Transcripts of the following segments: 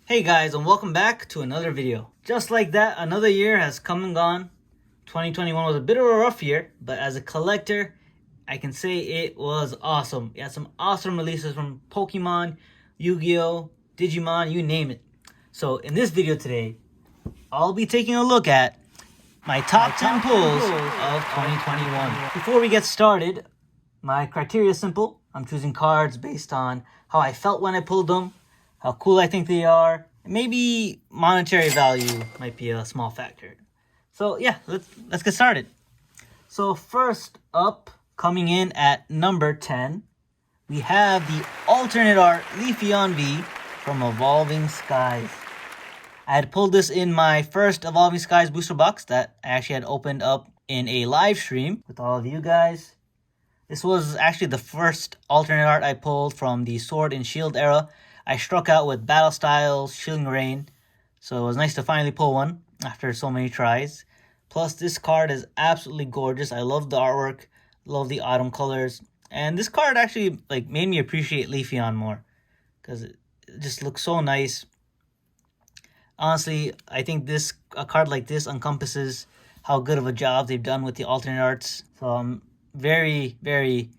Hey guys, and welcome back to another video. Just like that, another year has come and gone. 2021 was a bit of a rough year, but as a collector, I can say it was awesome. You had some awesome releases from Pokemon, Yu-Gi-Oh, Digimon, you name it. So in this video today, I'll be taking a look at my top 10 pulls of 2021. Before we get started, my criteria is simple. I'm choosing cards based on how I felt when I pulled them, how cool I think they are. Maybe monetary value might be a small factor. So yeah, let's get started. So first up, coming in at number 10, we have the alternate art LEAFEON V from Evolving Skies. I had pulled this in my first Evolving Skies booster box that I actually had opened up in a live stream with all of you guys. This was actually the first alternate art I pulled from the Sword and Shield era. I struck out with Battle Styles, Shielding Rain, so it was nice to finally pull one after so many tries. Plus, this card is absolutely gorgeous. I love the artwork, love the autumn colors, and this card actually made me appreciate LEAFEON more because it just looks so nice. Honestly, I think a card like this encompasses how good of a job they've done with the alternate arts. So I'm very, very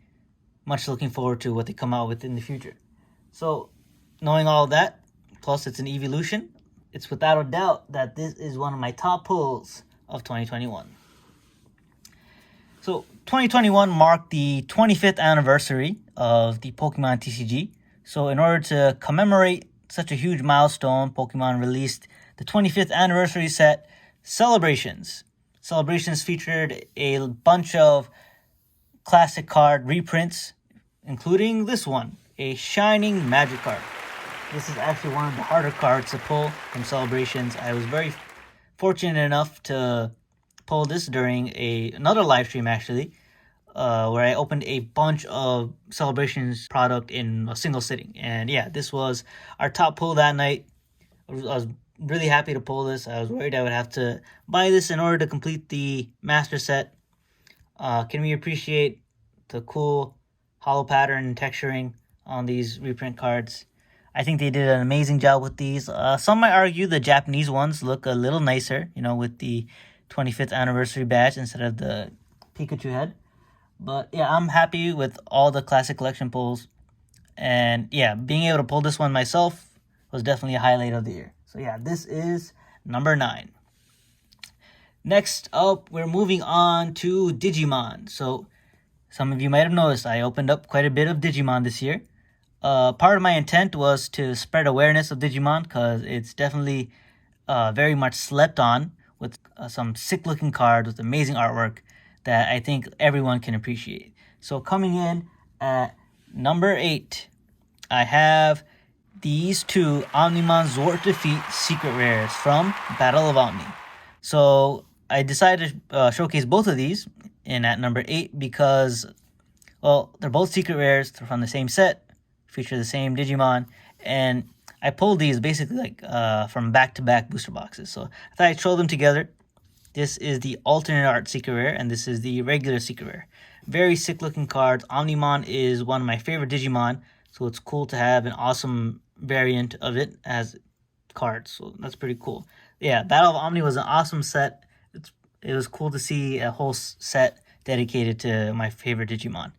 much looking forward to what they come out with in the future. So knowing all that, plus it's an evolution, it's without a doubt that this is one of my top pulls of 2021. So 2021 marked the 25th anniversary of the Pokemon TCG. So in order to commemorate such a huge milestone, Pokemon released the 25th anniversary set, Celebrations. Celebrations featured a bunch of classic card reprints, including this one, a Shining Magikarp. This is actually one of the harder cards to pull from Celebrations. I was very fortunate enough to pull this during another live stream actually, where I opened a bunch of Celebrations product in a single sitting. And yeah, this was our top pull that night. I was really happy to pull this. I was worried I would have to buy this in order to complete the master set. Can we appreciate the cool hollow pattern and texturing on these reprint cards? I think they did an amazing job with these. Some might argue the Japanese ones look a little nicer, with the 25th anniversary badge instead of the Pikachu head. But yeah, I'm happy with all the classic collection pulls. And yeah, being able to pull this one myself was definitely a highlight of the year. So yeah, this is number 9. Next up, we're moving on to Digimon. So some of you might have noticed I opened up quite a bit of Digimon this year. Part of my intent was to spread awareness of Digimon because it's definitely very much slept on with some sick looking cards with amazing artwork that I think everyone can appreciate. So coming in at number 8, I have these two OMNIMON ZWART Defeat Secret Rares from Battle of Omni. So I decided to showcase both of these in at number 8 because, well, they're both secret rares. They're from the same set, feature the same Digimon, and I pulled these basically from back-to-back booster boxes. So I thought I'd show them together. This is the alternate art secret rare, and this is the regular secret rare. Very sick-looking cards. Omnimon is one of my favorite Digimon, so it's cool to have an awesome variant of it as cards. So that's pretty cool. Yeah, Battle of Omni was an awesome set. It was cool to see a whole set dedicated to my favorite Digimon.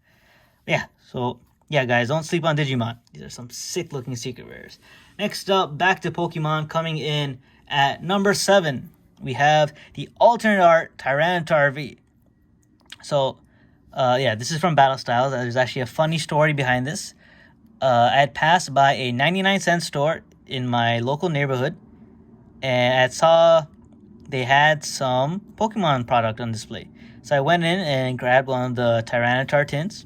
Yeah, so yeah, guys, don't sleep on Digimon. These are some sick-looking secret rares. Next up, back to Pokemon, coming in at number 7. We have the alternate art TYRANITAR V. So, yeah, this is from Battle Styles. There's actually a funny story behind this. I had passed by a 99-cent store in my local neighborhood, and I saw they had some Pokemon product on display. So I went in and grabbed one of the TYRANITAR tints,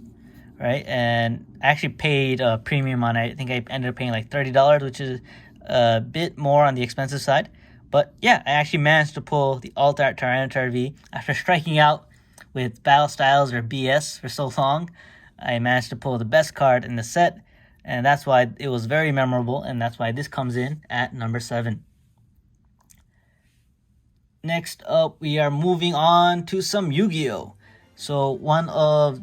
right? And I actually paid a premium on it. I think I ended up paying like $30, which is a bit more on the expensive side. But yeah, I actually managed to pull the Alt Art TYRANITAR V after striking out with Battle Styles or BS for so long. I managed to pull the best card in the set, and that's why it was very memorable, and that's why this comes in at number 7. Next up, we are moving on to some Yu-Gi-Oh! So one of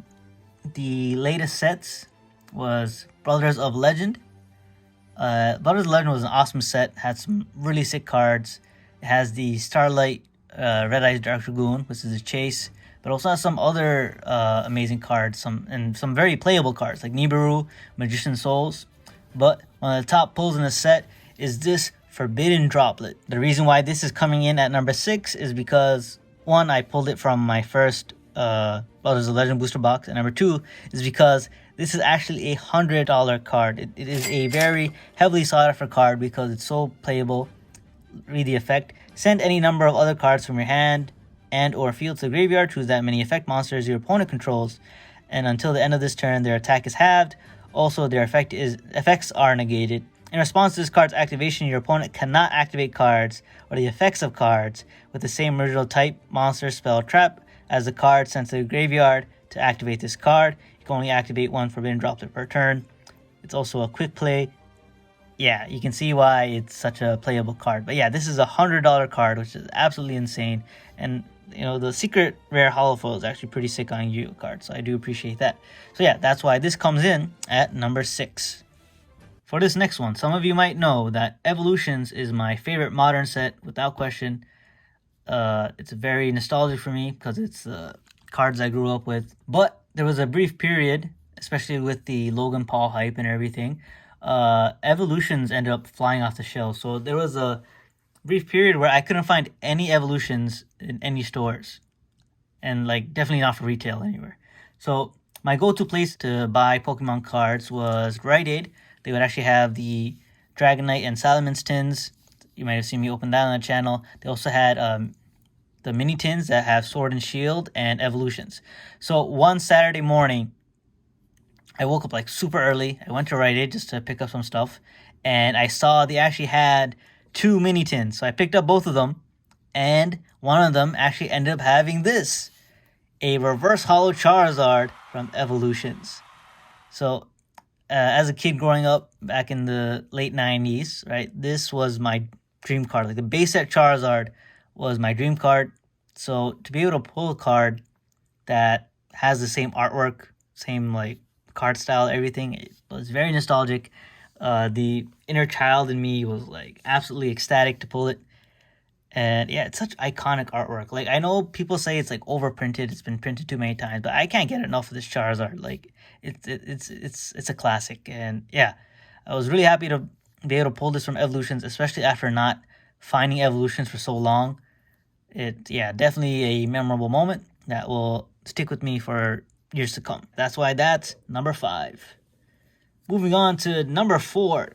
the latest sets was Brothers of Legend. Blood of the Legend was an awesome set, had some really sick cards. It has the Starlight Red Eyes Dark Dragoon, which is a chase, but also has some other amazing cards, some very playable cards like Nibiru, Magician Souls. But one of the top pulls in the set is this Forbidden Droplet. The reason why this is coming in at number 6 is because, one, I pulled it from my first Blood of the Legend booster box, and number 2 is because this is actually a $100 card. It is a very heavily sought after card because it's so playable. Read the effect. Send any number of other cards from your hand and or field to the graveyard. Choose that many effect monsters your opponent controls, and until the end of this turn, their attack is halved. Also, their effects are negated. In response to this card's activation, your opponent cannot activate cards or the effects of cards with the same original type, monster, spell, trap as the card sent to the graveyard. To activate this card, you can only activate one Forbidden Droplet per turn. It's also a quick play. Yeah, you can see why it's such a playable card. But yeah, this is a $100 card, which is absolutely insane. And you know, the secret rare holo foil is actually pretty sick on YuGiOh cards, so I do appreciate that. So yeah, that's why this comes in at number 6. For this next one, some of you might know that Evolutions is my favorite modern set without question. It's very nostalgic for me because it's the cards I grew up with. But there was a brief period, especially with the Logan Paul hype and everything, Evolutions ended up flying off the shelf. So there was a brief period where I couldn't find any Evolutions in any stores, and like definitely not for retail anywhere. So my go-to place to buy Pokemon cards was Rite Aid. They would actually have the Dragonite and Salamence tins. You might have seen me open that on the channel. They also had the mini tins that have Sword and Shield and Evolutions. So one Saturday morning, I woke up like super early. I went to Rite Aid just to pick up some stuff, and I saw they actually had 2 mini tins. So I picked up both of them, and one of them actually ended up having this, a reverse holo Charizard from Evolutions. So as a kid growing up back in the late 90s, right, this was my dream card. Like the base set Charizard was my dream card. So to be able to pull a card that has the same artwork, same like card style, everything, it was very nostalgic. The inner child in me was like absolutely ecstatic to pull it. And yeah, it's such iconic artwork. Like, I know people say it's like overprinted, it's been printed too many times, but I can't get enough of this Charizard. Like, it's a classic. And yeah, I was really happy to be able to pull this from Evolutions, especially after not finding Evolutions for so long. Yeah, definitely a memorable moment that will stick with me for years to come. That's why that's number 5. Moving on to number 4.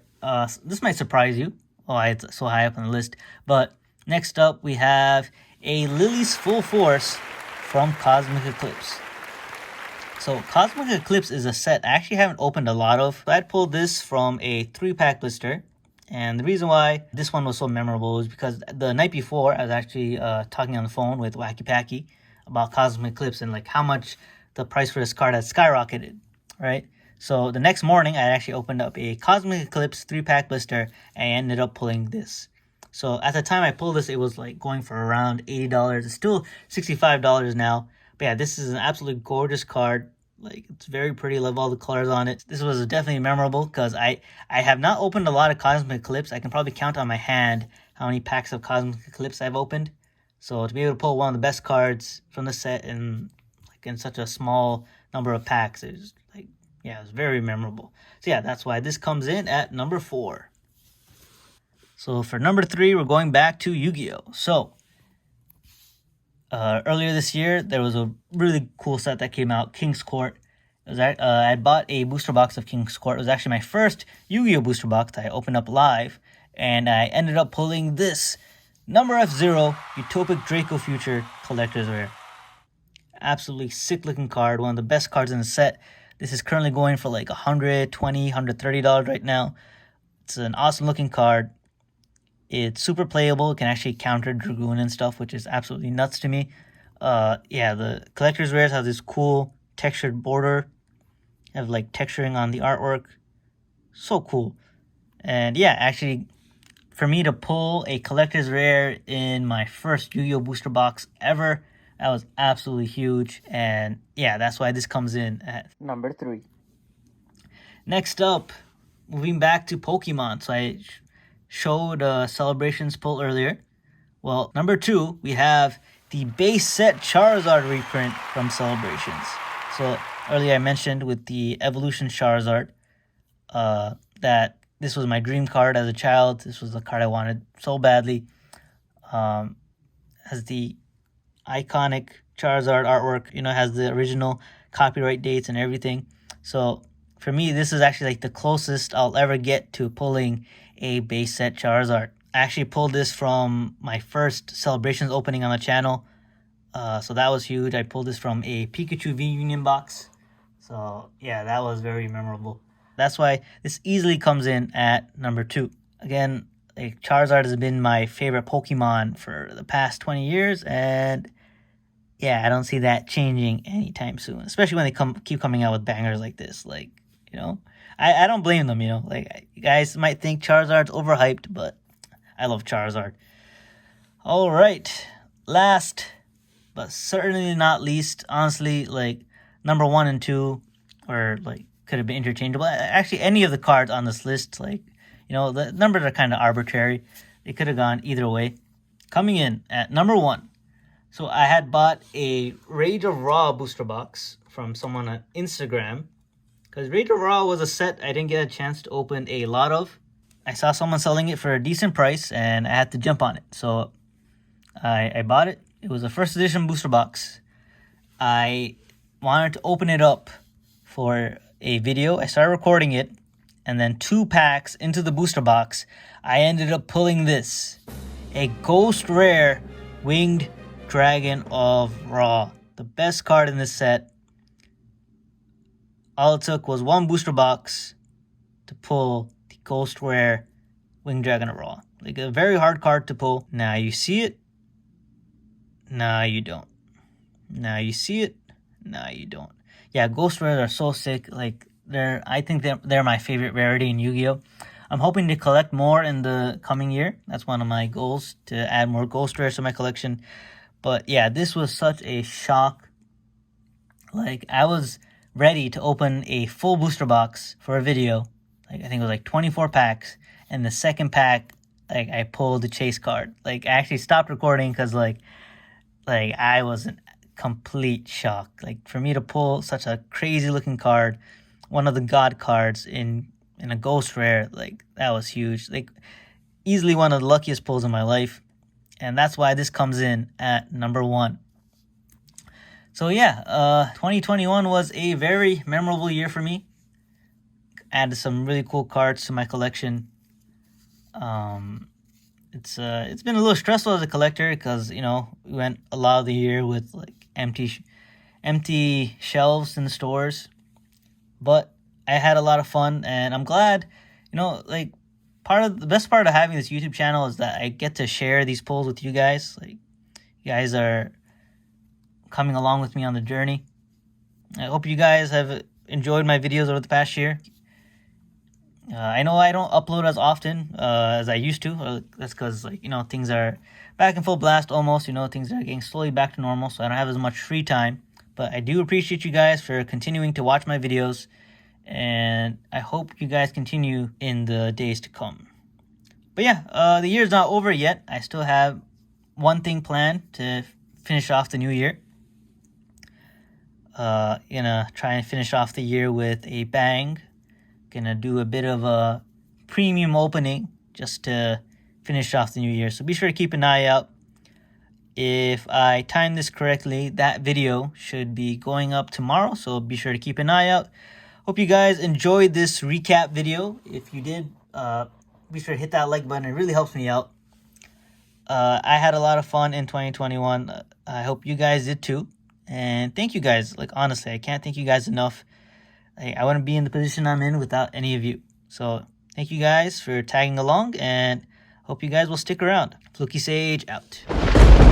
This might surprise you. Oh, it's so high up on the list. But next up, we have a LILLIE'S Full Force from Cosmic Eclipse. So Cosmic Eclipse is a set I actually haven't opened a lot of. I pulled this from a 3-pack blister. And the reason why this one was so memorable is because the night before, I was actually talking on the phone with Wacky Packy about Cosmic Eclipse and like how much the price for this card had skyrocketed, right? So the next morning, I actually opened up a Cosmic Eclipse 3-pack blister and I ended up pulling this. So at the time I pulled this, it was like going for around $80. It's still $65 now. But yeah, this is an absolutely gorgeous card. Like, it's very pretty. I love all the colors on it. This was definitely memorable because I have not opened a lot of Cosmic Eclipse. I can probably count on my hand how many packs of Cosmic Eclipse I've opened. So to be able to pull one of the best cards from the set in such a small number of packs, is like, yeah, it was very memorable. So yeah, that's why this comes in at number 4. So for number 3, we're going back to YuGiOh. So earlier this year, there was a really cool set that came out, King's Court. It was I bought a booster box of King's Court. It was actually my first YuGiOh booster box that I opened up live, and I ended up pulling this number F0 Utopic Draco Future Collector's Rare. Absolutely sick looking card, one of the best cards in the set. This is currently going for like $120, $130 right now. It's an awesome looking card. It's super playable. It can actually counter Dragoon and stuff, which is absolutely nuts to me. Yeah, the Collector's Rares have this cool textured border. Have like texturing on the artwork. So cool. And yeah, actually, for me to pull a Collector's Rare in my first YuGiOh booster box ever, that was absolutely huge. And yeah, that's why this comes in at number 3. Next up, moving back to Pokemon. So I showed Celebrations pull earlier. Well, number 2, we have the base set Charizard reprint from Celebrations. So earlier I mentioned with the Evolution Charizard that this was my dream card as a child. This was the card I wanted so badly. Has the iconic Charizard artwork, you know, has the original copyright dates and everything. So for me, this is actually like the closest I'll ever get to pulling a base set Charizard. I actually pulled this from my first Celebrations opening on the channel. So that was huge. I pulled this from a Pikachu V Union box. So yeah, that was very memorable. That's why this easily comes in at number 2. Again, like, Charizard has been my favorite Pokemon for the past 20 years, and yeah, I don't see that changing anytime soon, especially when they keep coming out with bangers like this. Like, you know, I don't blame them, you know. Like, you guys might think Charizard's overhyped, but I love Charizard. All right, last but certainly not least, honestly, like, number 1 and 2 are like could have been interchangeable. Actually, any of the cards on this list, like, you know, the numbers are kind of arbitrary. They could have gone either way. Coming in at number 1. So I had bought a Rage of Raw booster box from someone on Instagram. Because Rage of Raw was a set I didn't get a chance to open a lot of. I saw someone selling it for a decent price, and I had to jump on it. So I bought it. It was a first edition booster box. I wanted to open it up for a video. I started recording it, and then 2 packs into the booster box, I ended up pulling this. A Ghost Rare Winged Dragon of Raw. The best card in this set. All it took was 1 booster box to pull the Ghost Rare Winged Dragon of Raw. Like, a very hard card to pull. Now you see it. Now you don't. Now you see it. Now you don't. Yeah, Ghost Rares are so sick. Like, I think they're my favorite rarity in Yu-Gi-Oh! I'm hoping to collect more in the coming year. That's one of my goals, to add more Ghost Rares to my collection. But yeah, this was such a shock. Like, I was ready to open a full booster box for a video. Like, I think it was like 24 packs. And the second pack, like, I pulled the chase card. Like, I actually stopped recording because like I was in complete shock. Like, for me to pull such a crazy looking card, one of the god cards in a Ghost Rare, like, that was huge. Like, easily one of the luckiest pulls in my life. And that's why this comes in at number 1. So yeah, 2021 was a very memorable year for me. Added some really cool cards to my collection. It's been a little stressful as a collector because, you know, we went a lot of the year with like empty shelves in the stores. But I had a lot of fun, and I'm glad, you know, like, the best part of having this YouTube channel is that I get to share these pulls with you guys. Like, you guys are coming along with me on the journey. I hope you guys have enjoyed my videos over the past year. I know I don't upload as often as I used to. That's because, like, you know, things are back in full blast almost. You know, things are getting slowly back to normal, so I don't have as much free time. But I do appreciate you guys for continuing to watch my videos, and I hope you guys continue in the days to come. But yeah, the year's not over yet. I still have one thing planned to finish off the new year. Gonna try and finish off the year with a bang. Gonna do a bit of a premium opening just to finish off the new year. So be sure to keep an eye out. If I time this correctly, that video should be going up tomorrow. So be sure to keep an eye out. Hope you guys enjoyed this recap video. If you did, be sure to hit that like button. It really helps me out. I had a lot of fun in 2021. I hope you guys did too. And thank you guys. Like, honestly, I can't thank you guys enough. I wouldn't be in the position I'm in without any of you. So thank you guys for tagging along, and hope you guys will stick around. FlukeySage out.